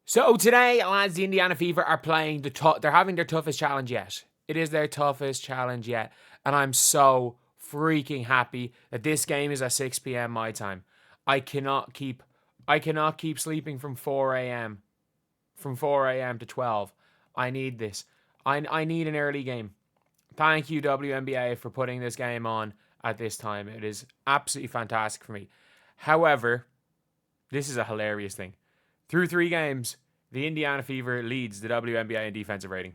So today, lads, the Indiana Fever are playing they're having their toughest challenge yet. It is their toughest challenge yet. And I'm so freaking happy that this game is at 6 p.m. my time. I cannot keep sleeping from 4 a.m. From 4 a.m. to 12. I need this. I need an early game. Thank you, WNBA, for putting this game on at this time. It is absolutely fantastic for me. However, this is a hilarious thing. Through 3 games, the Indiana Fever leads the WNBA in defensive rating.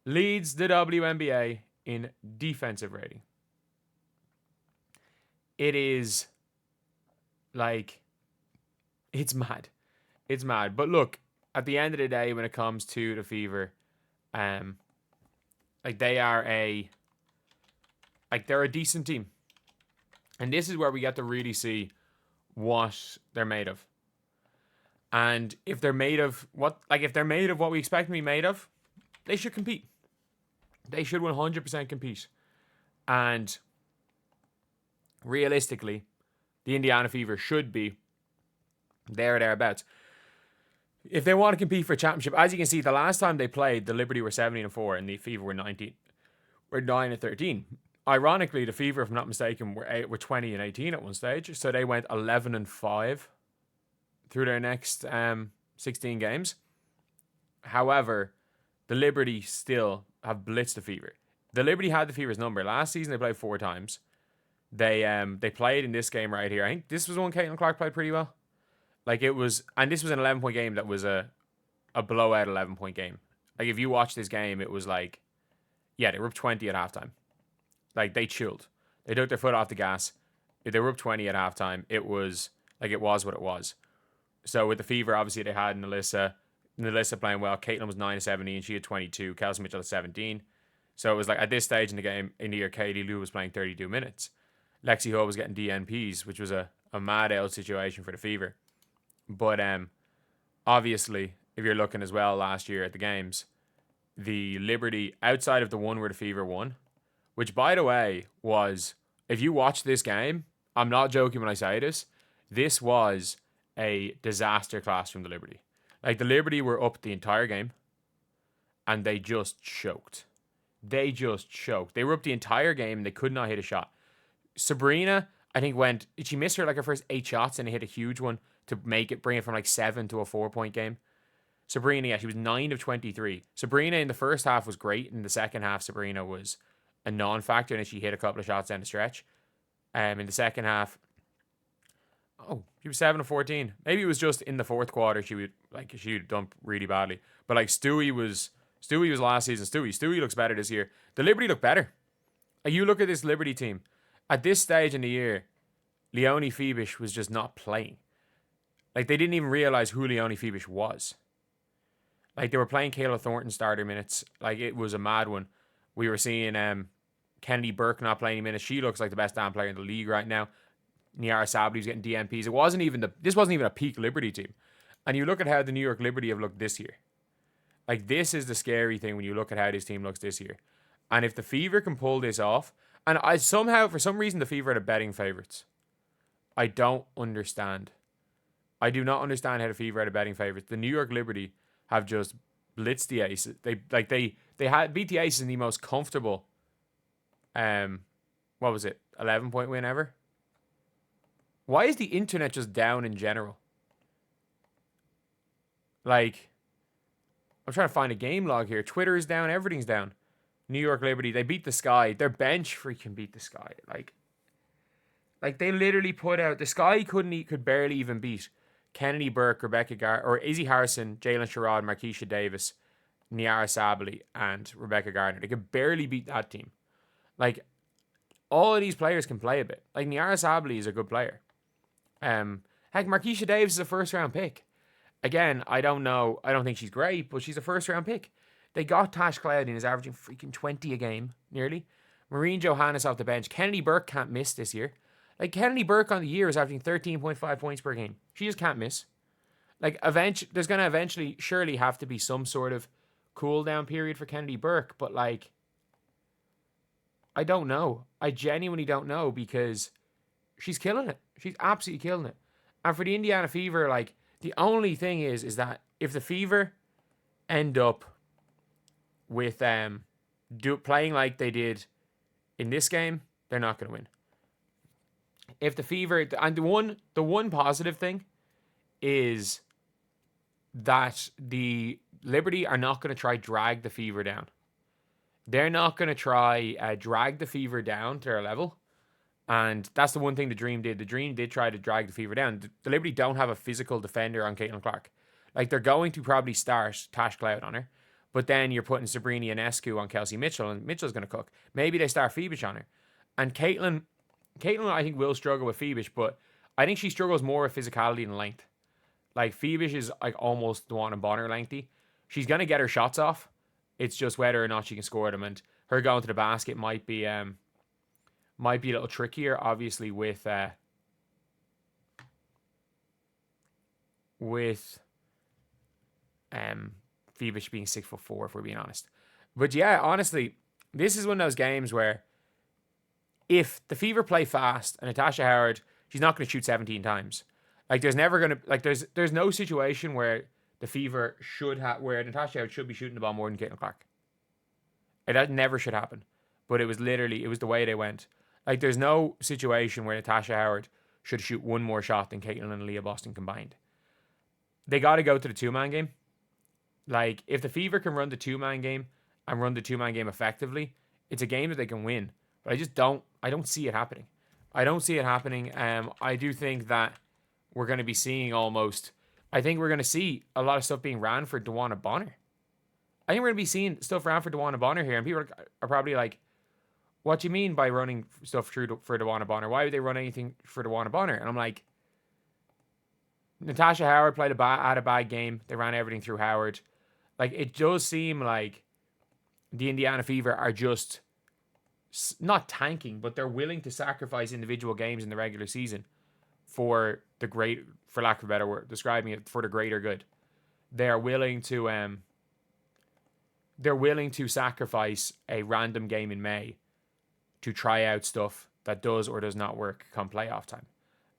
Leads the WNBA in defensive rating. It is it's mad. It's mad. But look, at the end of the day, when it comes to the Fever, they're a decent team. And this is where we get to really see what they're made of. And if they're made of what we expect them to be made of, they should compete. They should 100% compete. And realistically, the Indiana Fever should be there or thereabouts. If they want to compete for a championship, as you can see, the last time they played, the Liberty were 17-4 and the Fever were 9-13. Ironically, the Fever, if I'm not mistaken, were 20-18 at one stage, so they went 11-5 through their next 16 games. However, the Liberty still have blitzed the Fever. The Liberty had the Fever's number. Last season, they played 4 times. They played in this game right here. I think this was one Caitlin Clark played pretty well. This was an 11-point game that was a blowout 11-point game. Like, if you watch this game, it was they were up 20 at halftime. They chilled. They took their foot off the gas. If they were up 20 at halftime, it was what it was. So with the Fever, obviously they had Nalissa playing well. Caitlin was 9-17. She had 22. Kelsey Mitchell had 17. So it was at this stage in the game, in the year, Katie Lou was playing 32 minutes. Lexi Hull was getting DNPs, which was a mad out situation for the Fever. But obviously, if you're looking as well last year at the games, the Liberty, outside of the one where the Fever won, which, by the way, was, if you watch this game, I'm not joking when I say this was a disaster class from the Liberty. The Liberty were up the entire game, and they just choked. They were up the entire game, and they could not hit a shot. Breanna, I think, she missed her first 8 shots, and they hit a huge one to bring it from 7 to a 4-point game. Breanna, she was 9 of 23. Breanna in the first half was great. In the second half, Breanna was a non-factor, and she hit a couple of shots down the stretch. In the second half, she was 7 of 14. Maybe it was just in the fourth quarter she'd done really badly. But Stewie was last season. Stewie looks better this year. The Liberty look better. You look at this Liberty team. At this stage in the year, Leonie Phoebish was just not playing. They didn't even realize who Leonie Phoebish was. They were playing Kayla Thornton starter minutes. It was a mad one. We were seeing Kennedy Burke not playing any minutes. She looks like the best damn player in the league right now. Niara Sably's getting DNPs. This wasn't even a peak Liberty team. And you look at how the New York Liberty have looked this year. This is the scary thing when you look at how this team looks this year. And if the Fever can pull this off, and for some reason, the Fever are the betting favourites. I don't understand. I do not understand how the Fever are the betting favourites. The New York Liberty have just blitzed the Aces. They had beat the Aces in the most comfortable 11-point win ever. Why is the internet just down in general? I'm trying to find a game log here. Twitter is down. Everything's down. New York Liberty, they beat the Sky. Their bench freaking beat the Sky. They literally put out, the Sky could barely even beat Kennedy Burke, Rebecca or Izzy Harrison, Jalen Sherrod, Markeisha Davis, Niara Sably, and Rebecca Gardner. They could barely beat that team. All of these players can play a bit. Niara Sably is a good player. Heck, Markeisha Davis is a first-round pick. Again, I don't know. I don't think she's great, but she's a first-round pick. They got Tash Cloud and is averaging freaking 20 a game, nearly. Maureen Johannes off the bench. Kennedy Burke can't miss this year. Kennedy Burke on the year is averaging 13.5 points per game. She just can't miss. There's going to eventually surely have to be some sort of cool-down period for Kennedy Burke, but I don't know. I genuinely don't know because she's killing it. She's absolutely killing it. And for the Indiana Fever, The only thing is that if the Fever end up with playing like they did in this game, they're not going to win. If the Fever, and the one positive thing is that the Liberty are not going to try drag the Fever down. They're not going to try drag the Fever down to their level. And that's the one thing the Dream did. The Dream did try to drag the Fever down. The Liberty don't have a physical defender on Caitlin Clark. Like, they're going to probably start Tash Cloud on her. But then you're putting Sabrina Ionescu on Kelsey Mitchell, and Mitchell's going to cook. Maybe they start Phoebish on her. And Caitlin, I think, will struggle with Phoebish, but I think she struggles more with physicality than length. Like, Phoebish is like almost Dawana Bonner lengthy. She's going to get her shots off. It's just whether or not she can score them. And her going to the basket might be a little trickier, obviously, with Phoebish being 6'4", if we're being honest. But yeah, honestly, this is one of those games where if the Fever play fast and Natasha Howard, she's not going to shoot 17 times. Like, there's never going to, like, there's no situation where the Fever where Natasha Howard should be shooting the ball more than Caitlin Clark. That never should happen. But it was the way they went. Like, there's no situation where Natasha Howard should shoot one more shot than Caitlin and Leah Boston combined. They got to go to the two-man game. Like, if the Fever can run the two-man game and run the two-man game effectively, it's a game that they can win. But I don't see it happening. I don't see it happening. I do think that we're going to be seeing I think we're going to see a lot of stuff being ran for Dawana Bonner. I think we're going to be seeing stuff ran for Dawana Bonner here, and people are probably like, what do you mean by running stuff for Dawana Bonner? Why would they run anything for Dawana Bonner? And I'm like, Natasha Howard played had a bad game. They ran everything through Howard. Like, it does seem like the Indiana Fever are just not tanking, but they're willing to sacrifice individual games in the regular season for lack of a better word, describing it, for the greater good. They're willing to sacrifice a random game in May to try out stuff that does or does not work come playoff time.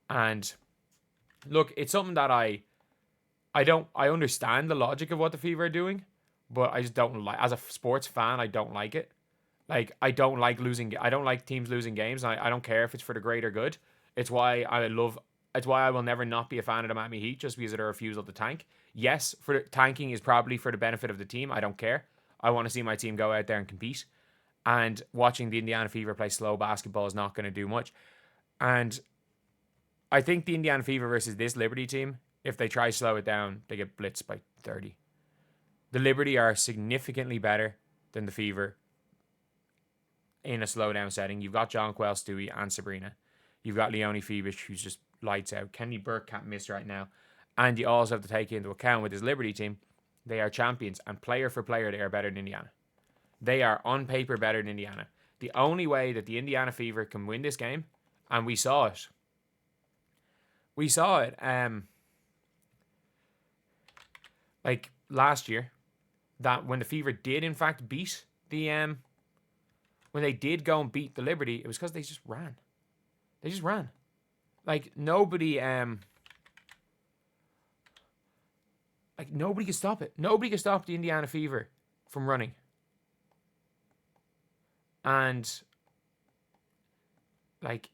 And look, it's something that I understand the logic of what the Fever are doing, but I just don't like, as a sports fan, I don't like it. Like, I don't like teams losing games. I don't care if it's for the greater good. It's why I will never not be a fan of the Miami Heat, just because of their refusal to tank. Yes, tanking is probably for the benefit of the team. I don't care. I want to see my team go out there and compete. And watching the Indiana Fever play slow basketball is not going to do much. And I think the Indiana Fever versus this Liberty team, if they try to slow it down, they get blitzed by 30. The Liberty are significantly better than the Fever in a slowdown setting. You've got Jonquel, Stewie, and Sabrina. You've got Leonie Phoebish, who's just lights out. Kenny Burke can't miss right now. And you also have to take into account with this Liberty team, they are champions, and player for player, they are better than Indiana. They are on paper better than Indiana. The only way that the Indiana Fever can win this game, and we saw it. Like last year, that when the Fever did in fact beat when they did go and beat the Liberty, it was because they just ran. They just ran. Like, nobody could stop it. Nobody could stop the Indiana Fever from running. And like,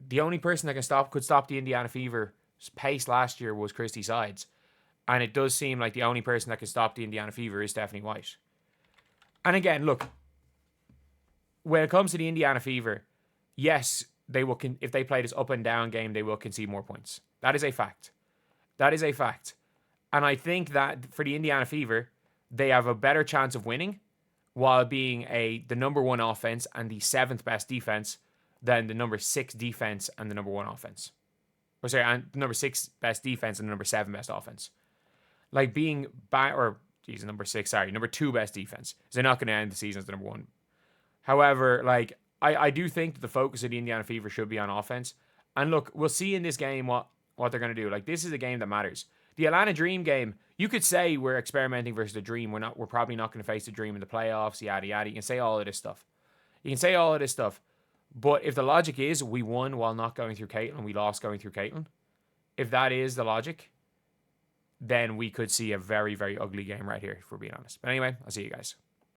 the only person that could stop the Indiana Fever's pace last year was Christy Sides. And it does seem like the only person that can stop the Indiana Fever is Stephanie White. And again, look, when it comes to the Indiana Fever, yes, they will. If they play this up and down game, they will concede more points. That is a fact. And I think that for the Indiana Fever, they have a better chance of winning while being the number one offense and the 7th best defense than the number 6 defense and the number 1 offense. And the number 6 best defense and the number 7 best offense. Like, being number 2 best defense. So they're not going to end the season as the number 1. However, like, I do think that the focus of the Indiana Fever should be on offense. And look, we'll see in this game what they're going to do. Like, this is a game that matters. The Atlanta Dream game, you could say we're experimenting versus the Dream. We're probably not going to face the Dream in the playoffs, yada, yada. You can say all of this stuff. But if the logic is we won while not going through Caitlin, we lost going through Caitlin, if that is the logic, then we could see a very, very ugly game right here, if we're being honest. But anyway, I'll see you guys.